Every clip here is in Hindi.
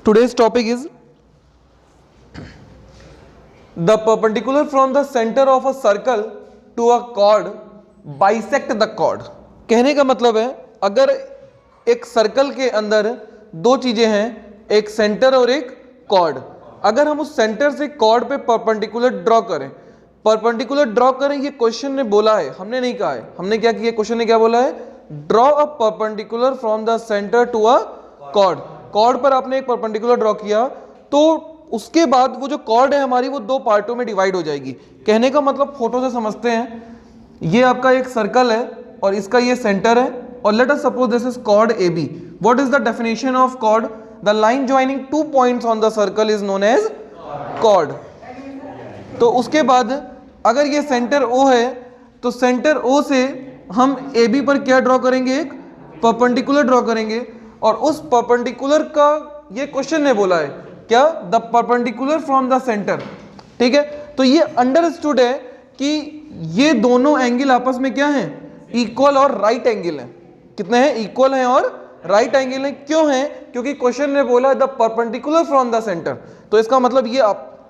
Today's topic is the perpendicular from the center of a circle to a chord bisect the chord। कहने का मतलब है अगर एक सर्कल के अंदर दो चीजें हैं, एक सेंटर और एक कॉर्ड, अगर हम उस सेंटर से कॉर्ड पे परपेंडिकुलर ड्रॉ करें, परपेंडिकुलर ड्रॉ करें, ये क्वेश्चन ने बोला है, हमने नहीं कहा है। हमने क्या किया, क्वेश्चन ने क्या बोला है, draw a perpendicular from the centre to a chord. Chord पर आपने एक परपेंडिकुलर ड्रॉ किया तो उसके बाद वो जो कॉर्ड है हमारी वो दो पार्टों में डिवाइड हो जाएगी। कहने का मतलब फोटो से समझते हैं, ये आपका एक सर्कल है और इसका ये सेंटर है और let us suppose this is chord AB। What is the definition of chord? The line joining two points on the circle is known as chord. तो उसके बाद अगर ये सेंटर O है तो सेंटर O से हम AB पर क्या ड्रॉ करेंगे, एक परपेंडिकुलर ड्रॉ करेंगे और उस परपेंडिकुलर का ये क्वेश्चन ने बोला है क्या, the perpendicular from the centre. ठीक है, तो ये अंडरस्टूड है कि ये दोनों एंगल आपस में क्या हैं, इक्वल और राइट एंगल हैं। कितने हैं, इक्वल हैं और राइट एंगल हैं। क्यों हैं, क्योंकि क्वेश्चन ने बोला the perpendicular from the centre, तो इसका मतलब ये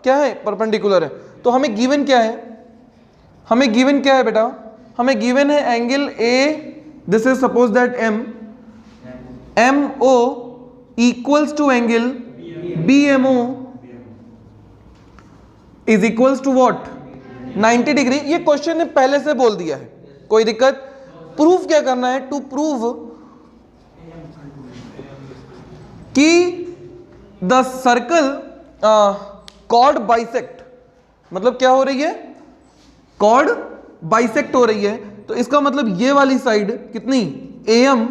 क्या है, परपेंडिकुलर है। तो हमें गिवन क्या है, हमें गिवन क्या है बेटा, हमें गिवन है angle A, this is suppose that MO equals to angle BMO is equals to what, 90 degree. ये क्वेश्चन ने पहले से बोल दिया है, कोई दिक्कत। प्रूफ क्या करना है, टू प्रूव कि द सर्कल कॉर्ड बाइसेक्ट, मतलब क्या हो रही है, कॉर्ड बाइसेक्ट हो रही है। तो इसका मतलब ये वाली साइड कितनी, AM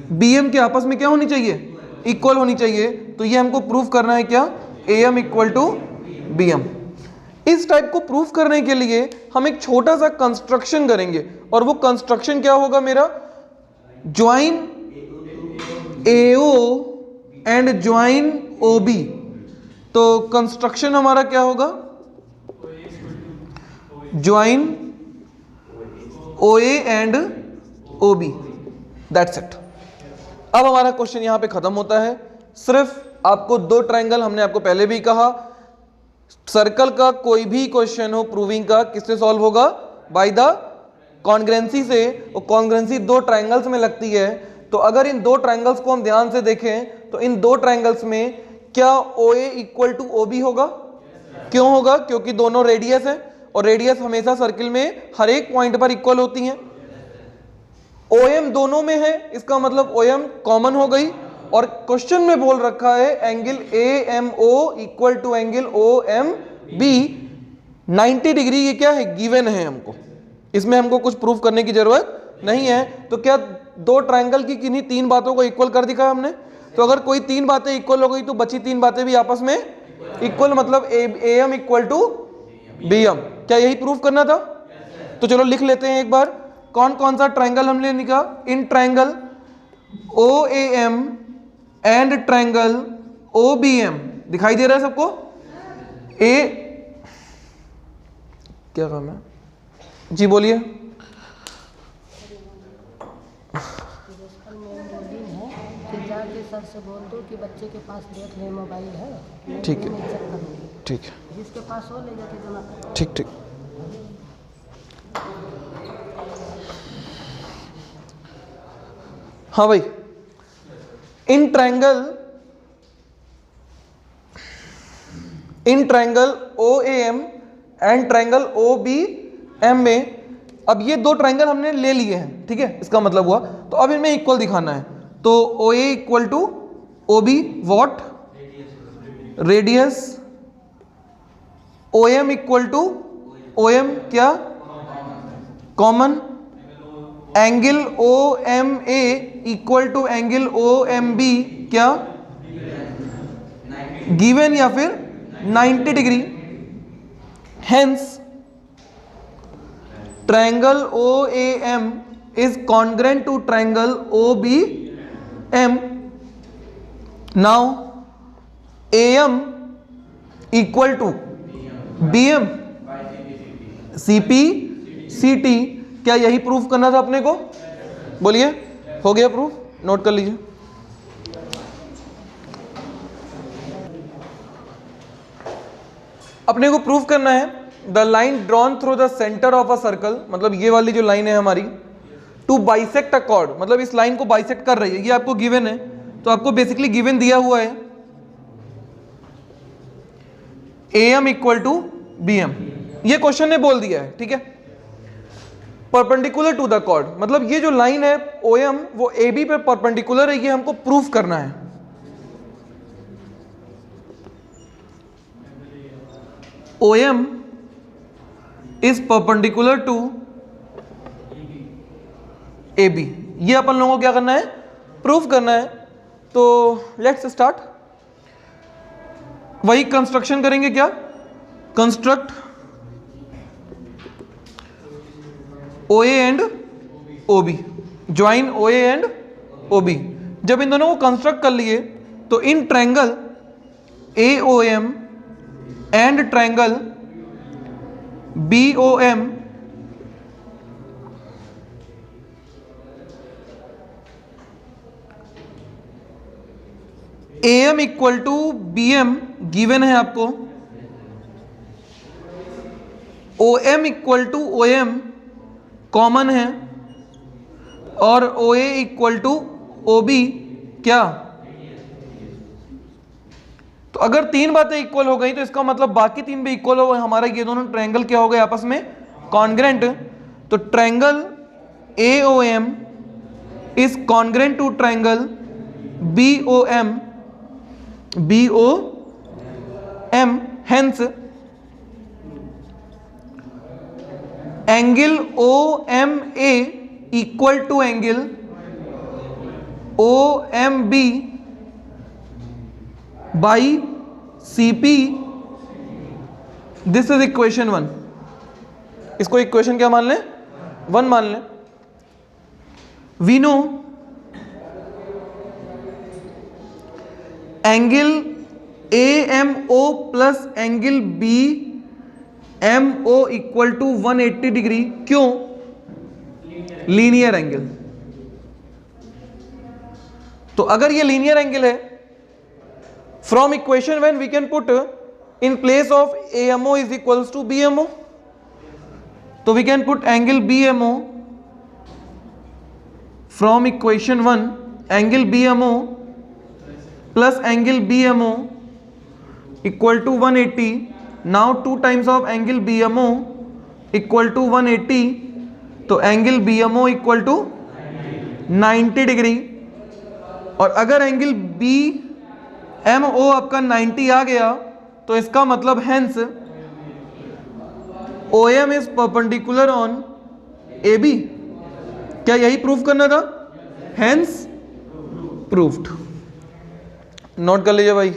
BM के आपस में क्या होनी चाहिए, इक्वल होनी चाहिए। तो ये हमको प्रूफ करना है क्या, AM इक्वल टू BM। इस टाइप को प्रूफ करने के लिए हम एक छोटा सा कंस्ट्रक्शन करेंगे और वो कंस्ट्रक्शन क्या होगा मेरा, join AO and join OB। तो कंस्ट्रक्शन हमारा क्या होगा, join OA and OB, that's it. अब हमारा क्वेश्चन यहां पे खत्म होता है। सिर्फ आपको दो ट्रायंगल, हमने आपको पहले भी कहा सर्कल का कोई भी क्वेश्चन हो प्रूविंग का किससे सॉल्व होगा, बाय द कॉन्ग्रुएंसी से। और कॉन्ग्रुएंसी दो ट्रायंगल्स में लगती है। तो अगर इन दो ट्रायंगल्स को हम ध्यान से देखें तो इन दो ट्रायंगल्स में क्या OA इक्वल टू OB होगा? क्यों होगा? क्योंकि दोनों रेडियस है और रेडियस हमेशा सर्किल में हर एक पॉइंट पर इक्वल होती हैं। OM दोनों में है, इसका मतलब OM कॉमन हो गई। और क्वेश्चन में बोल रखा है angle AMO equal to angle OMB 90 degree, ये क्या है, गिवन है हमको, इसमें हमको कुछ प्रूफ करने की जरूरत नहीं है। तो क्या दो ट्रायंगल की किन्हीं तीन बातों को इक्वल कर दिखा हमने। तो अगर कोई तीन बातें इक्वल हो गई तो बची तीन बातें भी आपस में इक्वल, मतलब AM इक्वल टू BM। क्या यही प्रूफ करना था? तो चलो लिख लेते हैं एक बार, कौन कौन सा ट्रायंगल हमने लिखा, in triangle OAM and triangle OBM। दिखाई दे रहा है सबको? क्या काम है जी, बोलिए। सर से बोल दो कि बच्चे के पास देख ले मोबाइल है, ठीक है ठीक है, जिसके पास हो ले जाके जमा कर। ठीक ठीक। हाँ भाई, in triangle OAM and triangle OBM में अब ये दो ट्रायंगल हमने ले लिए हैं, ठीक है, इसका मतलब हुआ। तो अब इनमें इक्वल दिखाना है। तो OA equal to OB what, radius. OM equal to OM क्या, common. Angle OMA equal to angle OMB क्या, गिवन या फिर 90 degree. Hence triangle OAM is congruent to triangle OBM. Now AM equal to BM CP CT। क्या यही प्रूफ करना था अपने को? बोलिए, हो गया प्रूफ? नोट कर लीजिए। अपने को प्रूफ करना है the line drawn through the centre of a circle, मतलब ये वाली जो लाइन है हमारी, टू बाइसेक्ट अ कॉर्ड, मतलब इस लाइन को बाइसेक्ट कर रही है, ये आपको गिवन है, तो आपको बेसिकली गिवन दिया हुआ है AM इक्वल टू BM, ये क्वेश्चन ने बोल दिया है, ठीक है। परपेंडिकुलर टू द कॉर्ड, मतलब ये जो लाइन है OM वो AB पे परपेंडिकुलर है, ये हमको प्रूफ करना है। OM is perpendicular to AB, ये अपन लोगों को क्या करना है, प्रूफ करना है। तो लेट्स स्टार्ट, वही कंस्ट्रक्शन करेंगे, क्या construct OA and OB, join OA and OB। जब इन दोनों को कंस्ट्रक्ट कर लिए तो in triangle AOM and triangle BOM AM equal to BM given है आपको, OM equal to OM common है, और OA इक्वल टू OB क्या, तो अगर तीन बातें इक्वल हो गई तो इसका मतलब बाकी तीन भी इक्वल हो गए, हमारा ये दोनों ट्रायंगल क्या हो गए आपस में कॉन्ग्रेंट। तो triangle AOM is congruent to triangle BOM, hence angle OMA equal to angle OMB by CP, this is equation 1। इसको इक्वेशन क्या मान लें, 1 मान लें। We know angle AMO plus angle BMO equal to 180 degree, क्यों, लीनियर एंगल। तो अगर ये लीनियर एंगल है, from equation 1 we can put in place of AMO is equals to BMO, तो we can put angle BMO from equation 1, angle BMO plus angle BMO equal to 180. Now 2 times of angle BMO equal to 180, तो angle BMO equal to 90 degree. और अगर एंगल BMO आपका 90 आ गया तो इसका मतलब hence OM is perpendicular on AB, क्या यही प्रूफ करना था, हेंस प्रूफ्ड। नोट कर लीजिए भाई।